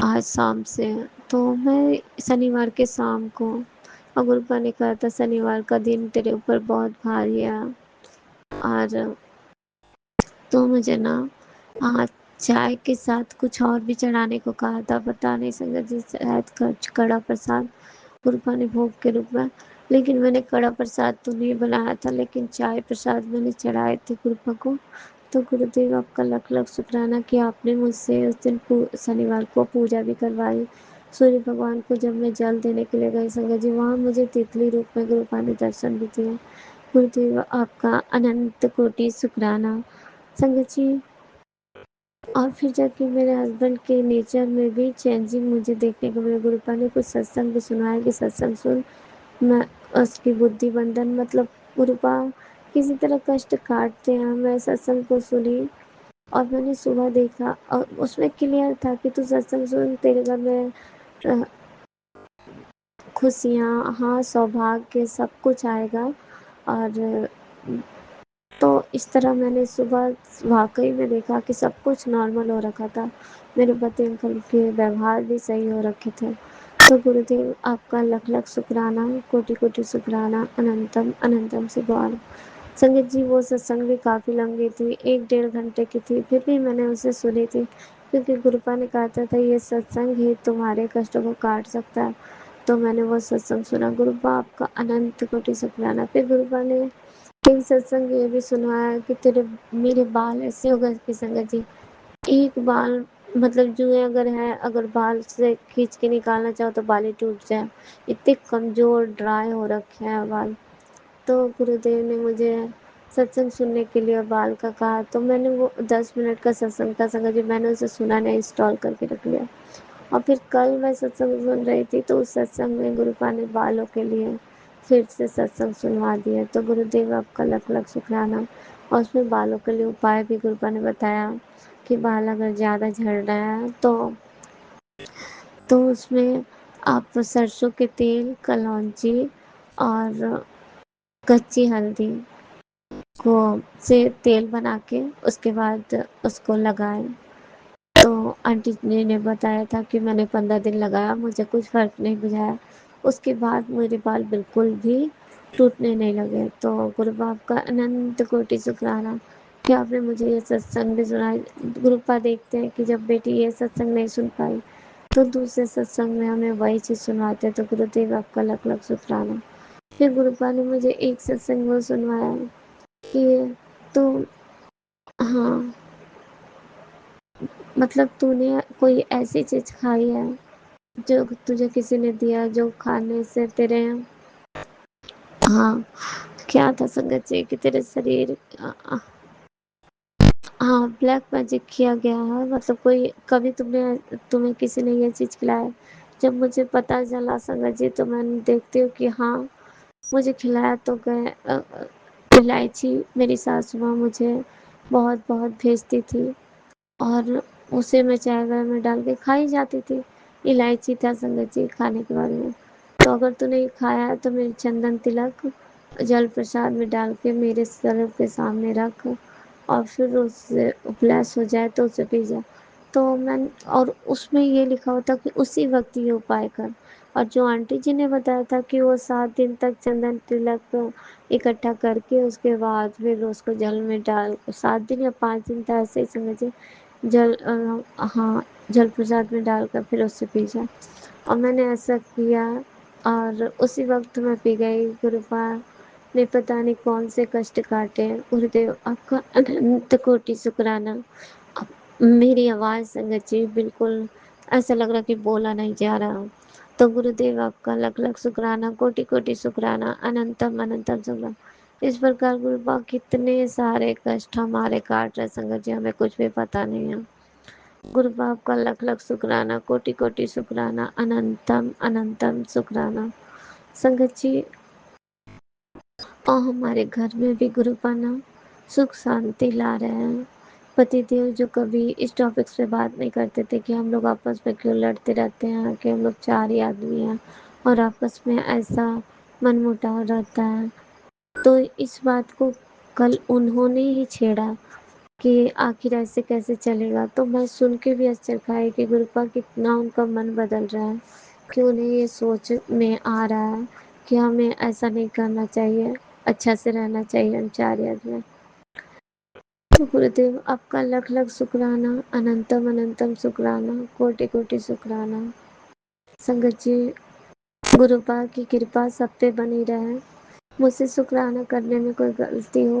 آج شام سے، تو میں شنیوار کے شام کو، اور گروپا نے کہا تھا شنیوار کا دن تیرے اوپر بہت بھاری ہے، اور تو مجھے نا چائے کے ساتھ کچھ اور بھی چڑھانے کو کہا تھا، پتا نہیں سنگت جی شاید کڑا پرساد گروپا نے بھوگ کے روپ میں، لیکن میں نے کڑا پرساد تو نہیں بنایا تھا، لیکن چائے پرساد میں نے چڑھائے تھے گروپا کو۔ تو گرودیو آپ کا لاکھ لاکھ شکرانہ کہ آپ نے مجھ سے اس دن شنیوار کو پوجا بھی کروائی۔ سوریہ بھگوان کو جب میں جل دینے کے لیے گئی سنگت جی، وہاں مجھے تتلی روپ میں گروپا نے درشن بھی دیا۔ گرودیو آپ کا اننت کوٹی شکرانہ سنگت جی۔ اور پھر جا کے میرے ہسبینڈ کے نیچر میں بھی چینجنگ مجھے دیکھنے کو ملا۔ گروپا نے کچھ ستسنگ بھی سنایا کہ ستسنگ سن میں اس کی بدھی بندھن، مطلب گروپا کسی طرح کشٹ کاٹتے ہیں، میں ستسنگ کو سنی اور میں نے صبح دیکھا اور اس میں کلیئر تھا کہ تو ستسنگ سن، تیرے گھر میں خوشیاں، ہاں سوبھاگیہ سب کچھ آئے گا۔ اور تو اس طرح میں نے صبح واقعی میں دیکھا کہ سب کچھ نارمل ہو رکھا تھا، میرے پتی انکل کے ویوہار بھی صحیح ہو رکھے تھے۔ تو گرودیو آپ کا لاکھ لاکھ شکرانہ، کوٹی کوٹی شکرانہ، اننتم اننتم سے گوار۔ سنگت جی وہ ستسنگ بھی کافی لمبی تھی، 1-1.5 گھنٹے کی تھی، پھر بھی میں نے اسے سنی تھی کیونکہ گروپا نے کہا تھا یہ ستسنگ ہی تمہارے کشٹوں کو کاٹ سکتا ہے، تو میں نے وہ ستسنگ سنا۔ گروپا آپ کا اننت کوٹی شکرانہ۔ پھر گروپا نے ایک ستسنگ یہ بھی سنوایا کہ میرے بال ایسے ہو گئے کہ سنگت جی ایک بال، مطلب جوئیں اگر ہے، اگر بال سے کھینچ کے نکالنا چاہو تو بال ہی ٹوٹ جائے، اتنے کمزور ڈرائی ہو رکھے ہیں بال۔ تو گرودیو نے مجھے ستسنگ سننے کے لیے بال کا کہا، تو میں نے وہ 10 منٹ کا ستسنگ تھا سنگت جی، میں نے اسے سنا نہیں، انسٹال کر کے رکھ لیا۔ اور پھر کل میں ستسنگ سن رہی تھی تو اس ستسنگ میں گروپا نے بالوں کے لیے پھر سے ستسنگ سنوا دیا۔ تو گرودیو آپ کا لاکھ لاکھ شکرانہ۔ اور اس میں بالوں کے لیے اپائے بھی گروپا نے بتایا کہ بال اگر زیادہ جھڑ رہا ہے تو اس میں آپ سرسوں کے تیل، کلونجی اور کچی ہلدی کو سے تیل بنا کے اس کے بعد اس کو لگائیں۔ تو آنٹی نے بتایا تھا کہ میں نے 15 دن لگایا، مجھے کچھ فرق نہیں بجھایا، اس کے بعد میرے بال بالکل بھی ٹوٹنے نہیں لگے۔ تو گروپا آپ کا اننت کوٹی شکرانہ کہ آپ نے مجھے یہ ستسنگ بھی سنائی۔ گروپا دیکھتے ہیں کہ جب بیٹی یہ ستسنگ نہیں سن پائی تو دوسرے ستسنگ میں ہمیں وہی چیز سنواتے ہیں۔ تو گرودیو آپ کا لاکھ لاکھ شکرانہ۔ پھر گروپا نے مجھے ایک ستسنگ وہ سنوایا کہ تو ہاں مطلب تو نے کوئی ایسی چیز کھائی ہے جو تجھے کسی نے دیا، جو کھانے سے تیرے ہاں کیا تھا سنگت جی کہ تیرے شریر ہاں بلیک میجک کیا گیا ہے، مطلب کوئی کبھی تمہیں کسی نے یہ چیز کھلایا۔ جب مجھے پتا چلا سنگت جی تو میں دیکھتی ہوں کہ ہاں مجھے کھلایا تو گئے الائچی میری ساسو ماں مجھے بہت بہت بھیجتی تھی اور اسے میں چائے وائے میں ڈال کے کھائی جاتی تھی۔ الائچی تھا سنگت جی کھانے کے بعد میں، تو اگر تو نہیں کھایا ہے تو میری چندن تلک جل پرساد میں ڈال کے میرے سر کے سامنے رکھ اور پھر اس سے بلیس ہو جائے تو اسے پی جا۔ تو اور اس میں یہ لکھا ہوتا کہ اسی وقت یہ اپائے کر۔ اور جو آنٹی جی نے بتایا تھا کہ وہ 7 دن تک چندن تلک اکٹھا کر کے اس کے بعد پھر اس کو جل میں ڈال 7 دن یا 5 دن تھا ایسے ہی سمجھے جل پرساد میں ڈال کر پھر اس سے پی جائے۔ اور میں نے ایسا کیا اور اسی وقت میں پی گئی۔ گروپا نے پتہ نہیں کون سے کشٹ کاٹے۔ گرودیو آپ کا اننت کوٹی شکرانہ۔ میری آواز سنگت جی بالکل ایسا لگ رہا کہ بولا نہیں جا رہا۔ تو گرودیو آپ کا لاکھ لاکھ شکرانہ، کوٹی کوٹی شکرانہ، اننتم اننتم شکرانہ۔ اس پرکار گروپا کتنے سارے کشٹ ہمارے کاٹ رہے سنگت جی، ہمیں کچھ بھی پتا نہیں ہے۔ گروپا آپ کا لاکھ لاکھ شکرانہ، کوٹی کوٹی شکرانہ، اننتم اننتم شکرانہ۔ سنگت جی اور ہمارے گھر میں بھی گروپا نا سکھ شانتی لا رہے ہیں۔ پتی دیو جو کبھی اس ٹاپکس پہ بات نہیں کرتے تھے کہ ہم لوگ آپس میں کیوں لڑتے رہتے ہیں، کہ ہم لوگ 4 ہی آدمی ہیں اور آپس میں ایسا من مٹاؤ رہتا ہے، تو اس بات کو کل انہوں نے ہی چھیڑا کہ آخر ایسے کیسے چلے گا۔ تو میں سن کے بھی آشچر کھائی کہ گروپا کتنا ان کا من بدل رہا ہے، کہ انہیں یہ سوچ میں آ رہا ہے کہ ہمیں ایسا نہیں کرنا چاہیے، اچھا سے رہنا چاہیے ہم چاریہ میں۔ تو گرودیو آپ کا لکھ لکھ شکرانہ، اننتم اننتم شکرانہ، کوٹی کوٹی شکرانہ۔ سنگت جی، گروپا کی کرپا سب پہ بنی رہے۔ مجھ سے شکرانہ کرنے میں کوئی غلطی ہو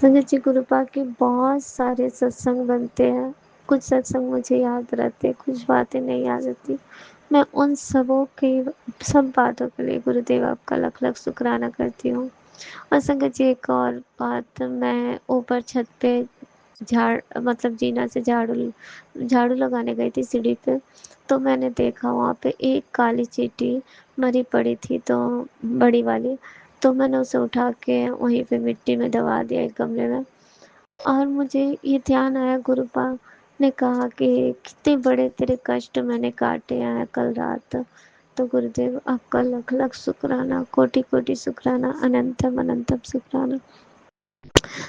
سنگت جی، گروپا کے بہت سارے ستسنگ بنتے ہیں، کچھ ستسنگ مجھے یاد رہتے، کچھ باتیں نہیں یاد رہتی۔ میں ان سب باتوں کے لیے گرودیو آپ کا لکھ لکھ شکرانہ کرتی ہوں۔ اور سنگت جی، ایک اور بات، میں اوپر چھت پہ جینا سے جھاڑو لگانے گئی تھی سیڑھی پہ، تو میں نے دیکھا وہاں پہ ایک کالی چیٹی مری پڑی تھی، تو بڑی والی، تو میں نے اسے اٹھا کے وہیں پہ مٹی میں دبا دیا ایک گملے میں۔ اور مجھے یہ دھیان آیا، گروپا نے کہا کہ کتنے بڑے تیرے کشٹ میں نے کاٹے ہیں کل رات۔ تو گرودیو آپ کا لکھ لکھ شکرانہ، کوٹی کوٹی شکرانہ، اننتم اننتم شکرانہ۔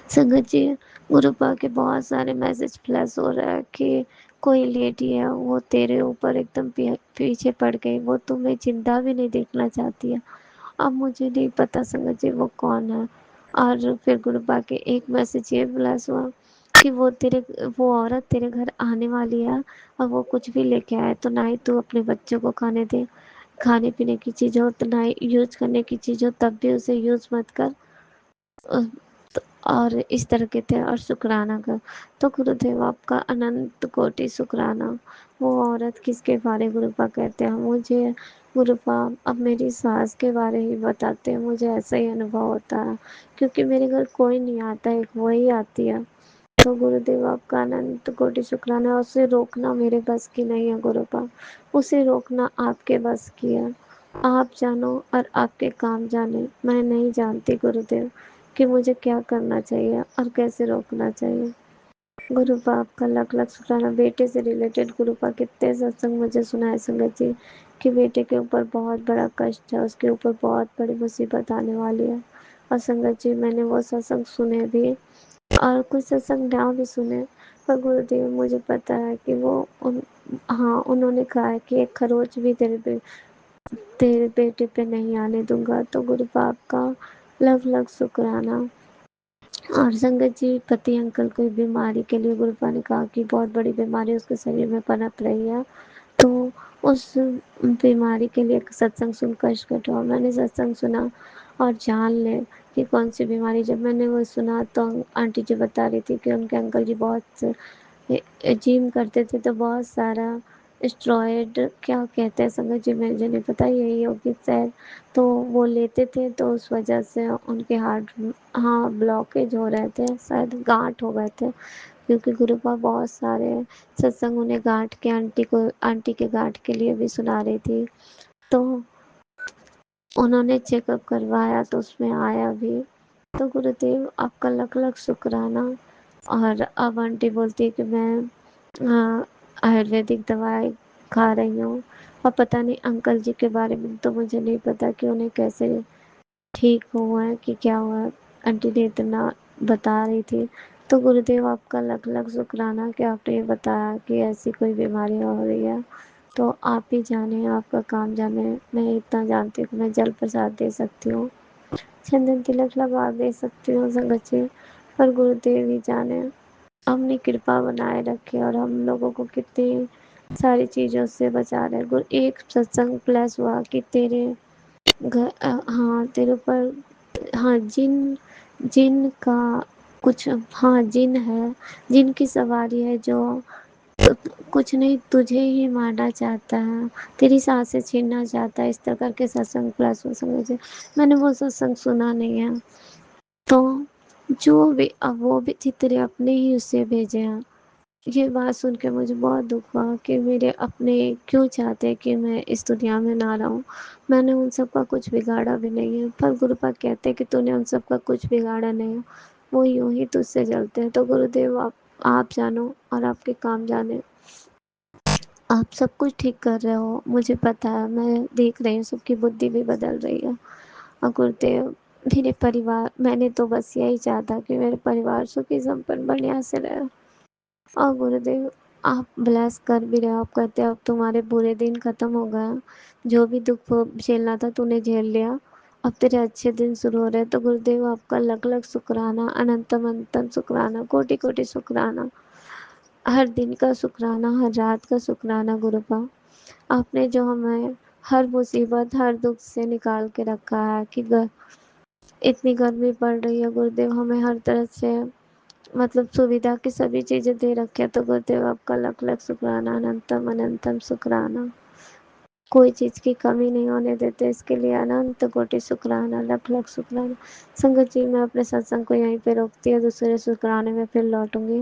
سنگت جی، گروپا کے بہت سارے میسج فلیش ہو رہا ہے کہ کوئی لیڈی ہے، وہ تیرے اوپر ایک دم پیچھے پڑ گئی، وہ تمہیں زندہ بھی نہیں دیکھنا چاہتی ہے۔ اب مجھے نہیں پتا سنگت جی وہ کون ہے۔ اور پھر گروپا کے ایک میسج یہ فلیش ہوا کہ وہ عورت تیرے گھر آنے والی ہے، اور وہ کچھ بھی لے کے آئے تو نہ ہی تو اپنے بچوں کو کھانے دے، کھانے پینے کی چیز ہو تو نہ ہی یوز کرنے کی چیز ہو تب بھی اسے یوز مت کر، اور اس طرح کے تھے، اور شکرانہ کر۔ تو گرودیو آپ کا اننت کوٹی شکرانہ۔ وہ عورت کس کے بارے گروپا کہتے ہیں؟ مجھے گروپا اب میری ساس کے بارے ہی بتاتے ہیں، مجھے ایسا ہی انوبھو ہوتا ہے، کیونکہ میرے گھر کوئی نہیں آتا، ایک وہی آتی ہے۔ تو گرودیو آپ کا اننت کوٹی شکرانہ۔ اسے روکنا میرے بس کی نہیں ہے گروپا، اسے روکنا آپ کے بس کی ہے۔ آپ جانو اور آپ کے کام جانے، میں نہیں جانتی گرودیو کہ مجھے کیا کرنا چاہیے اور کیسے روکنا چاہیے۔ گروپا آپ کا لکھ لکھ شکرانہ۔ بیٹے سے ریلیٹڈ گروپا کتنے ستسنگ مجھے سنائے سنگت جی کہ بیٹے کے اوپر بہت بڑا کشٹ ہے، اس کے اوپر بہت بڑی مصیبت آنے والی ہے۔ اور سنگت جی، میں نے وہ ستسنگ سنے بھی اور کچھ ستسنگ نہ بھی سنے، پر گرودیو مجھے پتا ہے کہ انہوں نے کہا ہے کہ ایک خروچ بھی تیرے بیٹے پہ نہیں آنے دوں گا۔ تو گروپا آپ کا لکھ لکھ شکرانہ۔ اور سنگت جی، پتی انکل کوئی بیماری کے لیے گروپا نے کہا کہ بہت بڑی بیماری اس کے شریر میں پنپ رہی ہے، تو اس بیماری کے لیے ستسنگ سن کر کٹوا۔ میں نے ستسنگ سنا اور جان لے کہ کون سی بیماری۔ جب میں نے وہ سنا تو آنٹی جی بتا رہی تھی کہ ان کے انکل جی بہت جیم کرتے تھے، تو بہت سارا اسٹرائڈ کیا کہتے ہیں سنگت جی مجھے نہیں پتا، یہی ہوگی شاید، تو وہ لیتے تھے، تو اس وجہ سے ان کے ہارٹ بلاکیج ہو رہے تھے، شاید گانٹ ہو گئے تھے، کیونکہ گروپا بہت سارے ستسنگ انہیں گانٹ کے آنٹی کے گانٹ کے لیے بھی سنا رہی تھی۔ تو انہوں نے چیک اپ کروایا تو اس میں آیا بھی۔ تو گرودیو آپ کا لکھ لکھ شکرانہ۔ اور اب آنٹی بولتی ہے کہ میں آیورویدک دوائی کھا رہی ہوں، اور پتہ نہیں انکل جی کے بارے میں تو مجھے نہیں پتا کہ انہیں کیسے ٹھیک ہوا ہے کہ کیا ہوا ہے، آنٹی نے اتنا بتا رہی تھی۔ تو گرودیو آپ کا لکھ لکھ شکرانہ کہ آپ نے یہ بتایا کہ ایسی کوئی بیماری ہو رہی ہے، تو آپ ہی جانے، آپ کا کام جانے۔ میں اتنا جانتی ہوں کہ میں جل پرساد دے سکتی ہوں، چندن تلک لگا دے سکتی ہوں سنگت جی، پر گرودیو ہی جانے۔ اپنی کرپا بنائے رکھے اور ہم لوگوں کو کتنی ساری چیزوں سے بچا رہے۔ ایک ستسنگ پلس ہوا کہ تیرے تیرے اوپر جن کا کچھ جن ہے، جن کی سواری ہے جو کچھ نہیں تجھے ہی مارنا چاہتا ہے، تیری سانسیں چھیننا چاہتا ہے، اس طرح کر کے ستسنگ پلس ہو سمجھے۔ میں نے وہ ستسنگ سنا نہیں ہے، تو جو بھی اب وہ بھی تیرے اپنے ہی اسے بھیجے ہیں۔ یہ بات سن کے مجھے بہت دکھ ہوا کہ میرے اپنے کیوں چاہتے کہ میں اس دنیا میں نہ رہوں۔ میں نے ان سب کا کچھ بگاڑا بھی نہیں ہے، پر گروپا کہتے کہ تو نے ان سب کا کچھ بگاڑا نہیں ہے، وہ یوں ہی تجھ سے جلتے ہیں۔ تو گرودیو آپ جانو اور آپ کے کام جانے، آپ سب کچھ ٹھیک کر رہے ہو، مجھے پتا ہے، میں دیکھ رہی ہوں سب کی بدھی بھی بدل رہی ہے۔ اور گرودیو میرے پریوار، میں نے تو بس یہی چاہتا کہ میرے پریوار سکھی سمپن بڑھیا سے رہے. اور گرودیو آپ بلیس کر بھی رہے. آپ کہتے اب تمہارے برے دن ختم ہو گیا، جو بھی دکھ جھیلنا تھا تو نے جھیل لیا، اب تیرے اچھے دن شروع ہو رہے. تو گرودیو آپ کا لگ لگ شکرانہ، انتم انتم شکرانہ، کوٹی کوٹی شکرانہ. ہر دن کا شکرانہ، ہر رات کا شکرانہ گروپا. آپ نے جو ہمیں ہر مصیبت، ہر دکھ سے نکال کے رکھا ہے کہ اتنی گرمی پڑ رہی ہے گرودیو، ہمیں ہر طرح سے مطلب سویدھا کی سبھی چیزیں دے رکھے. تو گرودیو آپ کا لکھ لکھ شکرانہ، انتم انتم شکرانہ. کوئی چیز کی کمی نہیں ہونے دیتے، اس کے لیے اننت کوٹی شکرانہ، لکھ لکھ شکرانہ. سنگت جی میں اپنے ستسنگ کو یہیں پہ روکتی ہوں، دوسرے شکرانے میں پھر لوٹوں گی.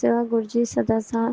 شیوائے. گرو جی سدا سہائے.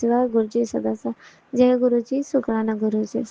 شیوائے. گرو جی سدا سہائے. جے گرو جی. شکرانہ گرو جی.